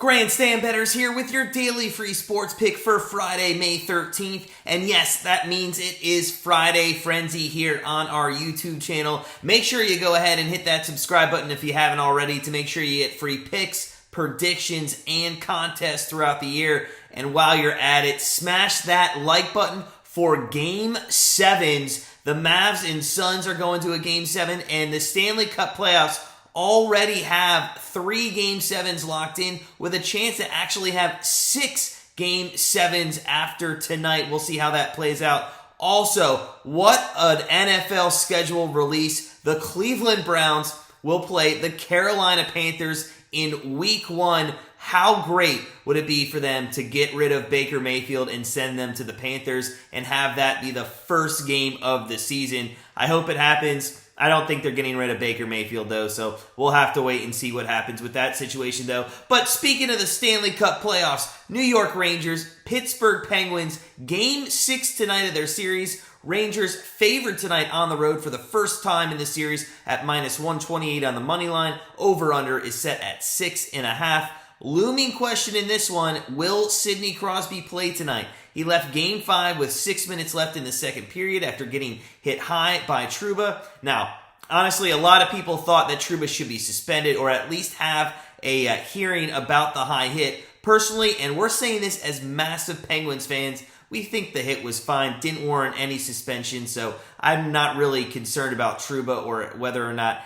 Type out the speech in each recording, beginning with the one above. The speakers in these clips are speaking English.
Grandstand Bettors here with your daily free sports pick for Friday, May 13th. And yes, that means it is Friday Frenzy here on our YouTube channel. Make sure you go ahead and hit that subscribe button if you haven't already to make sure you get free picks, predictions, and contests throughout the year. And while you're at it, smash that like button for Game 7s. The Mavs and Suns are going to a Game 7, and the Stanley Cup playoffs already have 3 Game 7s locked in with a chance to actually have 6 Game 7s after tonight. We'll see how that plays out. Also, what an NFL schedule release. The Cleveland Browns will play the Carolina Panthers in Week 1. How great would it be for them to get rid of Baker Mayfield and send them to the Panthers and have that be the first game of the season? I hope it happens. I don't think they're getting rid of Baker Mayfield, though, so we'll have to wait and see what happens with that situation, though. But speaking of the Stanley Cup playoffs, New York Rangers, Pittsburgh Penguins, Game 6 tonight of their series. Rangers favored tonight on the road for the first time in the series at -128 on the money line. Over-under is set at 6.5. Looming question in this one, will Sidney Crosby play tonight? He left Game 5 with 6 minutes left in the second period after getting hit high by Trouba. Now, honestly, a lot of people thought that Trouba should be suspended or at least have a hearing about the high hit. Personally, and we're saying this as massive Penguins fans, we think the hit was fine, didn't warrant any suspension, so I'm not really concerned about Trouba or whether or not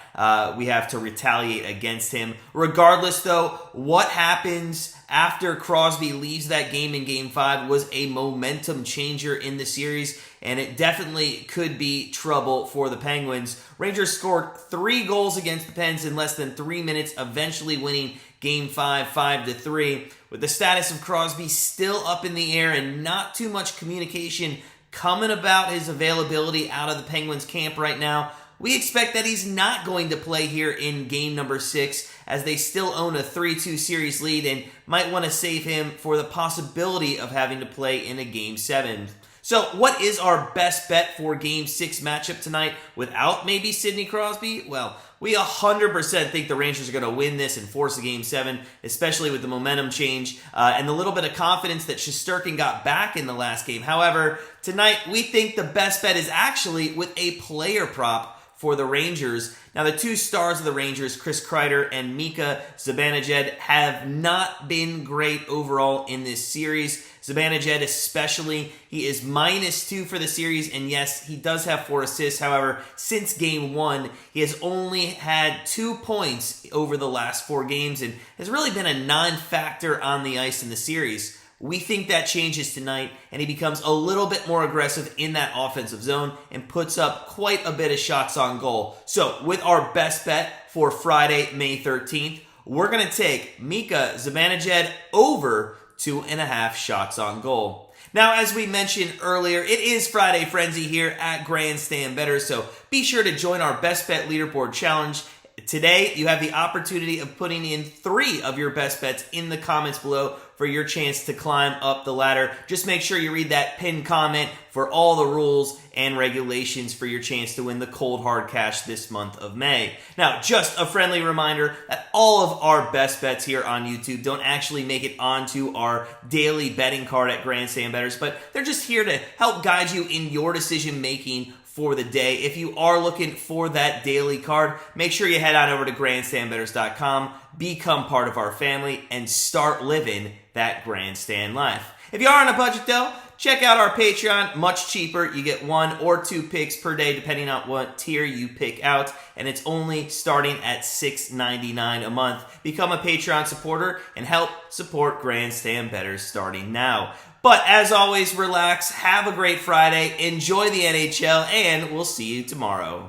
we have to retaliate against him. Regardless, though, what happens after Crosby leaves that game in Game 5 was a momentum changer in the series, and it definitely could be trouble for the Penguins. Rangers scored 3 goals against the Pens in less than 3 minutes, eventually winning Game 5, 5-3. With the status of Crosby still up in the air and not too much communication coming about his availability out of the Penguins camp right now, we expect that he's not going to play here in game number 6 as they still own a 3-2 series lead and might want to save him for the possibility of having to play in a Game 7. So what is our best bet for Game 6 matchup tonight without maybe Sidney Crosby? Well, we 100% think the Rangers are going to win this and force a Game 7, especially with the momentum change and the little bit of confidence that Shesterkin got back in the last game. However, tonight we think the best bet is actually with a player prop for the Rangers. Now, the 2 stars of the Rangers, Chris Kreider and Mika Zibanejad, have not been great overall in this series. Zibanejad especially, he is -2 for the series, and yes, he does have 4 assists. However, since Game 1, he has only had 2 points over the last 4 games and has really been a non-factor on the ice in the series. We think that changes tonight, and he becomes a little bit more aggressive in that offensive zone and puts up quite a bit of shots on goal. So, with our best bet for Friday, May 13th, we're going to take Mika Zibanejad over 2.5 shots on goal. Now, as we mentioned earlier, it is Friday Frenzy here at Grandstand Bettors, so be sure to join our Best Bet Leaderboard Challenge. Today, you have the opportunity of putting in 3 of your best bets in the comments below for your chance to climb up the ladder. Just make sure you read that pinned comment for all the rules and regulations for your chance to win the cold hard cash this month of May. Now, just a friendly reminder that all of our best bets here on YouTube don't actually make it onto our daily betting card at Grandstand Bettors, but they're just here to help guide you in your decision making for the day. If you are looking for that daily card, make sure you head on over to grandstandbettors.com, become part of our family, and start living that grandstand life. If you are on a budget though, check out our Patreon, much cheaper. You get 1 or 2 picks per day depending on what tier you pick out, and it's only starting at $6.99 a month. Become a Patreon supporter and help support Grandstand Bettors starting now. But as always, relax, have a great Friday, enjoy the NHL, and we'll see you tomorrow.